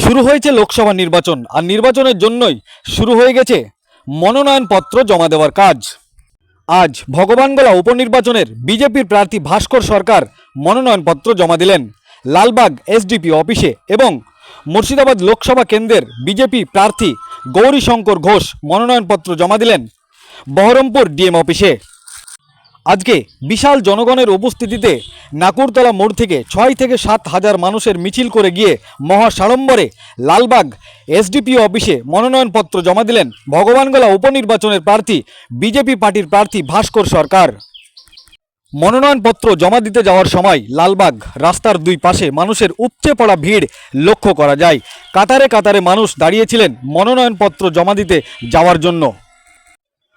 শুরু হয়েছে লোকসভা নির্বাচন আর নির্বাচনের জন্যই শুরু হয়ে গেছে মনোনয়নপত্র জমা দেওয়ার কাজ। আজ ভগবানগোলা উপনির্বাচনের বিজেপির প্রার্থী ভাস্কর সরকার মনোনয়নপত্র জমা দিলেন লালবাগ এসডিপি অফিসে এবং মুর্শিদাবাদ লোকসভা কেন্দ্রের বিজেপি প্রার্থী গৌরীশঙ্কর ঘোষ মনোনয়নপত্র জমা দিলেন বহরমপুর ডিএম অফিসে। আজকে বিশাল জনগণের উপস্থিতিতে নাকুরতলা মোড় থেকে 6 থেকে 7 হাজার মানুষের মিছিল করে গিয়ে মহাসাড়ম্বরে লালবাগ এসডিপিও অফিসে মনোনয়নপত্র জমা দিলেন ভগবানগোলা উপনির্বাচনের প্রার্থী বিজেপি পার্টির প্রার্থী ভাস্কর সরকার। মনোনয়নপত্র জমা দিতে যাওয়ার সময় লালবাগ রাস্তার দুই পাশে মানুষের উপচে পড়া ভিড় লক্ষ্য করা যায়। কাতারে কাতারে মানুষ দাঁড়িয়েছিলেন মনোনয়নপত্র জমা দিতে যাওয়ার জন্য।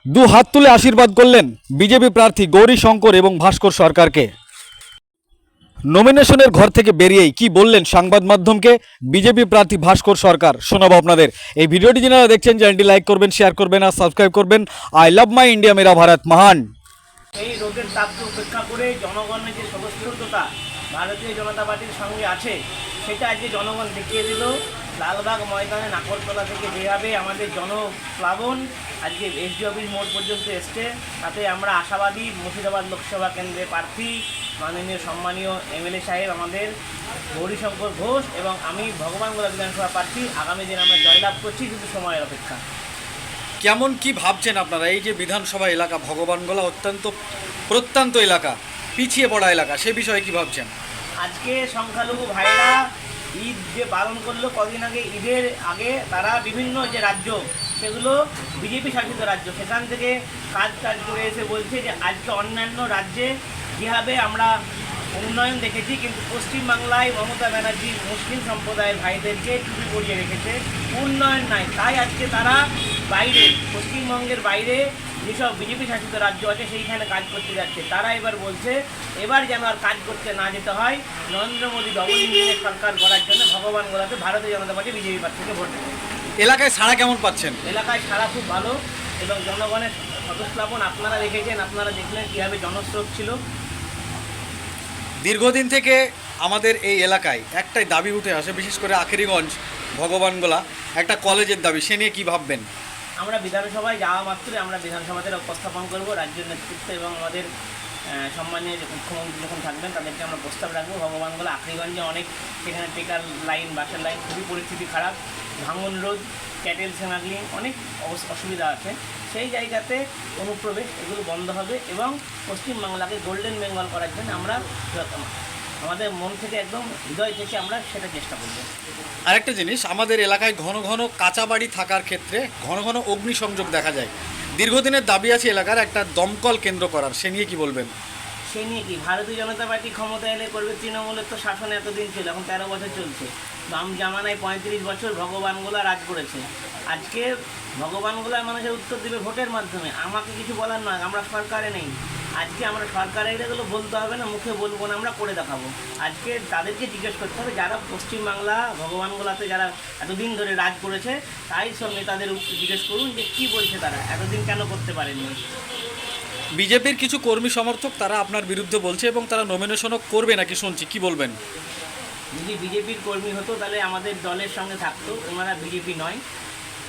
দু হাত তুলে আশীর্বাদ করলেন বিজেপি প্রার্থী গৌরীশঙ্কর এবং ভাস্কর সরকারকে। নমিনেশনের ঘর থেকে বেরিয়েই কি বললেন সংবাদ মাধ্যমকে বিজেপি প্রার্থী ভাস্কর সরকার শোনাবো আপনাদের। এই ভিডিওটি যারা দেখছেন চ্যানেলটি লাইক করবেন, শেয়ার করবেন আর সাবস্ক্রাইব করবেন। আই লাভ মাই ইন্ডিয়া, মেরা ভারত মহান। এই রোগের তাপকে উপেক্ষা করে জনগণের যে স্বতঃস্ফূর্ততা ভারতীয় জনতা পার্টির সঙ্গে আছে সেটা আজকে জনগণ দেখিয়ে দিল। লালবাগ ময়দানে নাকরতলা থেকে যেভাবে আমাদের জনপ্লাবন আজকে এসডি অফিস মোড় পর্যন্ত এসছে, তাতে আমরা আশাবাদী মুর্শিদাবাদ লোকসভা কেন্দ্রের প্রার্থী মাননীয় সম্মানীয় এমএলএ সাহেব আমাদের গৌরীশঙ্কর ঘোষ এবং আমি ভগবানগোলা বিধানসভা প্রার্থী আগামী দিন আমরা জয়লাভ করছি, কিন্তু সময়ের অপেক্ষা। কেমন কি ভাবছেন আপনারা? এই যে বিধানসভা এলাকা ভগবানগোলা অত্যন্ত প্রত্যন্ত এলাকা, পিছিয়ে পড়া এলাকা, সে বিষয়ে কি ভাবছেন? আজকে সংখ্যালঘু ভাইরা ঈদ যে পালন করলো কদিন আগে, ঈদের আগে তারা বিভিন্ন যে রাজ্য সেগুলো বিজেপি শাসিত রাজ্য সেখান থেকে কাজ করে এসে বলছে যে আজকে অন্যান্য রাজ্যে যেভাবে আমরা উন্নয়ন দেখেছি, কিন্তু পশ্চিমবাংলায় মমতা ব্যানার্জি মুসলিম সম্প্রদায়ের ভাইদেরকে টুপি পরিয়ে রেখেছে, উন্নয়ন নাই। তাই আজকে তারা বাইরে, পশ্চিমবঙ্গের বাইরে যেসব বিজেপি শাসিত রাজ্য আছে সেইখানে কাজ করতে যাচ্ছে। তারা এবার বলছে এবার যেন আর কাজ করতে না যেতে হয়, নরেন্দ্র মোদী ডবল ইঞ্জিনের সরকার করার জন্য ভগবানগোলাতে ভারতীয় জনতা পার্টি বিজেপি প্রার্থীকে ভোট দেবে। এলাকায় সাড়া কেমন পাচ্ছেন? এলাকায় সাড়া খুব ভালো এবং জনগণের স্বতঃস্ফূর্ত আপনারা দেখেছেন, আপনারা দেখলেন কীভাবে জনস্রোত ছিল। দীর্ঘদিন থেকে আমাদের এই এলাকায় একটাই দাবি উঠে আসে, বিশেষ করে আখেরিগঞ্জ ভগবানগোলা একটা কলেজের দাবি, সে নিয়ে কী ভাববেন? আমরা বিধানসভায় যাওয়া মাত্রই আমরা বিধানসভাতে উপস্থাপন করব রাজ্যের নেতৃত্ব এবং আমাদের সম্মানীয় মুখ্যমন্ত্রী যখন থাকবেন তাদেরকে আমরা প্রস্তাব রাখবো। ভগবানগোলা আখরিগঞ্জে অনেক সেখানে টেকার লাইন, বাসের লাইন, খুবই পরিস্থিতি খারাপ, ভাঙন রোড, ক্যাটেল স্মাগলিং, অনেক অসুবিধা আছে। সেই জায়গাতে অনুপ্রবেশ এগুলো বন্ধ হবে এবং পশ্চিমবাংলাকে গোল্ডেন বেঙ্গল করার জন্য আমরা আমাদের মন থেকে একদম হৃদয় থেকে আমরা সেটা চেষ্টা করব। আরেকটা জিনিস, আমাদের এলাকায় ঘন ঘন কাঁচা বাড়ি থাকার ক্ষেত্রে ঘন ঘন অগ্নিসংযোগ দেখা যায়। দীর্ঘদিনের দাবি আছে এলাকার একটা দমকল কেন্দ্র করার, সে নিয়ে কি বলবেন? সে নিয়ে কি, ভারতীয় জনতা পার্টি ক্ষমতা এলে করবে। তৃণমূলের তো শাসন এতদিন ছিল, এখন 13 বছর চলছে। বাম জামানায় 35 বছর ভগবানগোলা রাজ করেছে। আজকে ভগবানগোলার মানুষের উত্তর দেবে ভোটের মাধ্যমে। আমাকে কিছু বলার নয়, আমরা সরকারে নেই। আজকে আমরা সরকারের এগুলো বলতে হবে না, মুখে বলবো না, আমরা করে দেখাবো। আজকে তাদেরকে জিজ্ঞেস করতে হবে যারা পশ্চিমবাংলা ভগবানগোলাতে যারা এতদিন ধরে রাজ করেছে, তাই সব নেতাদের জিজ্ঞেস করুন যে কী বলছে তারা, এতদিন কেন করতে পারেনি। বিজেপির কিছু কর্মী সমর্থক তারা আপনার বিরুদ্ধে বলছে এবং তারা নমিনেশনও করবে নাকি শুনছি, কি বলবেন? যদি বিজেপির কর্মী হতো তাহলে আমাদের দলের সঙ্গে থাকতো, ওনারা বিজেপি নয়।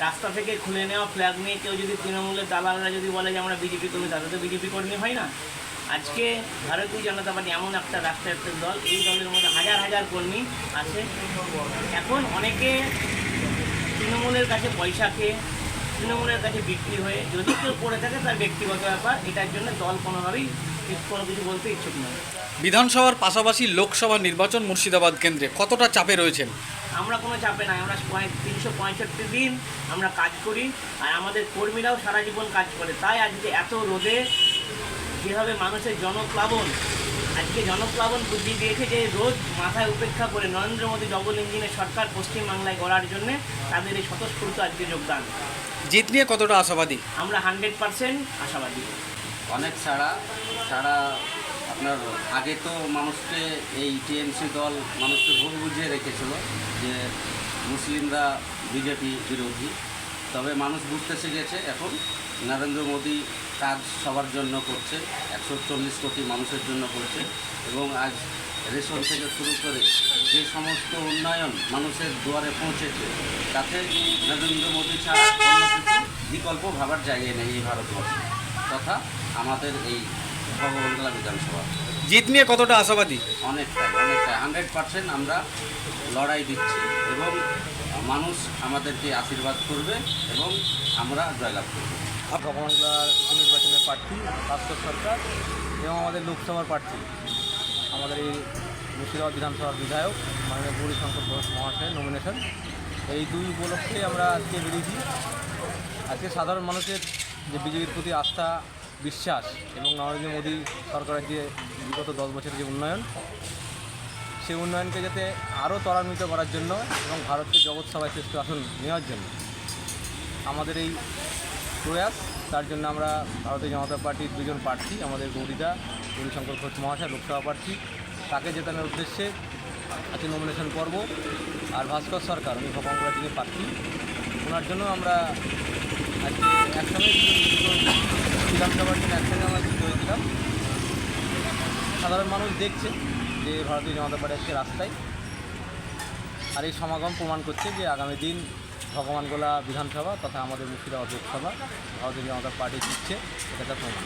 রাস্তা থেকে খুলে নেওয়া ফ্ল্যাগ নিয়ে কেউ যদি তৃণমূলের দালালরা যদি বলে যে আমরা বিজেপি কর্মী, তাহলে তো বিজেপি কর্মী হয় না। আজকে ভারতীয় জনতা পার্টি এমন একটা রাষ্ট্রায়ত্ত দল, এই দলের মধ্যে হাজার হাজার কর্মী আছে। এখন অনেকে তৃণমূলের কাছে পয়সা খেয়ে, তৃণমূলের কাছে বিক্রি হয়ে যদি কেউ করে থাকে তার ব্যক্তিগত ব্যাপার, এটার জন্য দল কোনোভাবেই কোনো কিছু বলতে ইচ্ছুক নয়। বিধানসভার পাশাপাশি লোকসভা নির্বাচন মুর্শিদাবাদ কেন্দ্রে কতটা চাপে রয়েছেন? আমরা কোনো চাপে নাই, আমরা 365 দিন আমরা কাজ করি আর আমাদের কর্মীরাও সারা জীবন কাজ করে। তাই আজকে এত রোদে যেভাবে মানুষের জনপ্লাবন, আজকে জনপ্লাবন বুদ্ধি দিয়েছে যে রোজ মাথায় উপেক্ষা করে নরেন্দ্র মোদী ডবল ইঞ্জিনের সরকার পশ্চিমবাংলায় গড়ার জন্যে তাদের এই স্বতঃস্ফূর্ত আজকে যোগদান। জিত নিয়ে কতটা আশাবাদী? আমরা 100% আশাবাদী। অনেক ছাড়া আপনার আগে তো মানুষকে এই টিএমসি দল মানুষকে ভুল বুঝিয়ে রেখেছিল যে মুসলিমরা বিজেপি বিরোধী। তবে মানুষ বুঝতে শিখেছে এখন নরেন্দ্র মোদী কাজ সবার জন্য করছে, 140 কোটি মানুষের জন্য করছে এবং আজ রেশন থেকে শুরু করে যে সমস্ত উন্নয়ন মানুষের দুয়ারে পৌঁছেছে তাতে নরেন্দ্র মোদী ছাড়া অন্য কিছু বিকল্প ভাবার জায়গায় নেই এই ভারতবর্ষে তথা আমাদের এই ভগবানগোলা বিধানসভা। জিত নিয়ে কতটা আশাবাদী? অনেকটাই 100% আমরা লড়াই দিচ্ছি এবং মানুষ আমাদেরকে আশীর্বাদ করবে এবং আমরা জয়লাভ করব। ভগবানগোলার উপনির্বাচনের প্রার্থী ভাস্কর সরকার এবং আমাদের লোকসভার প্রার্থী আমাদের এই মুর্শিদাবাদ বিধানসভার বিধায়ক মাননীয় গৌরীশঙ্কর ঘোষ মহাশয়ের নমিনেশন, এই দুই উপলক্ষে আমরা আজকে বেরিয়েছি। আজকে সাধারণ মানুষের যে বিজেপির প্রতি আস্থা, বিশ্বাস এবং নরেন্দ্র মোদী সরকারের যে বিগত 10 বছরের যে উন্নয়ন, সেই উন্নয়নকে যাতে আরও ত্বরান্বিত করার জন্য এবং ভারতকে জগৎ সভায় শ্রেষ্ঠ আসন নেওয়ার জন্য আমাদের এই প্রয়াস। তার জন্য আমরা ভারতীয় জনতা পার্টির দুজন প্রার্থী, আমাদের গৌরীশঙ্কর ঘোষ মহাশয় লোকসভা প্রার্থী, তাকে জেতানোর উদ্দেশ্যে আজকে নমিনেশন পর্ব। আর ভাস্কর সরকার উনি ভগবানগোলা থেকে প্রার্থী, ওনার জন্য আমরা আজকে একসঙ্গে বিধানসভার জন্য একসঙ্গে আমরা যুক্ত হয়েছিলাম। সাধারণ মানুষ দেখছে যে ভারতীয় জনতা পার্টি আজকে রাস্তায়, আর এই সমাগম প্রমাণ করছে যে আগামী দিন ভগবানগোলা বিধানসভা তথা আমাদের মুর্শিদাবাদ লোকসভা ভারতীয় জনতা পার্টি জিতছে, এটা প্রমাণ।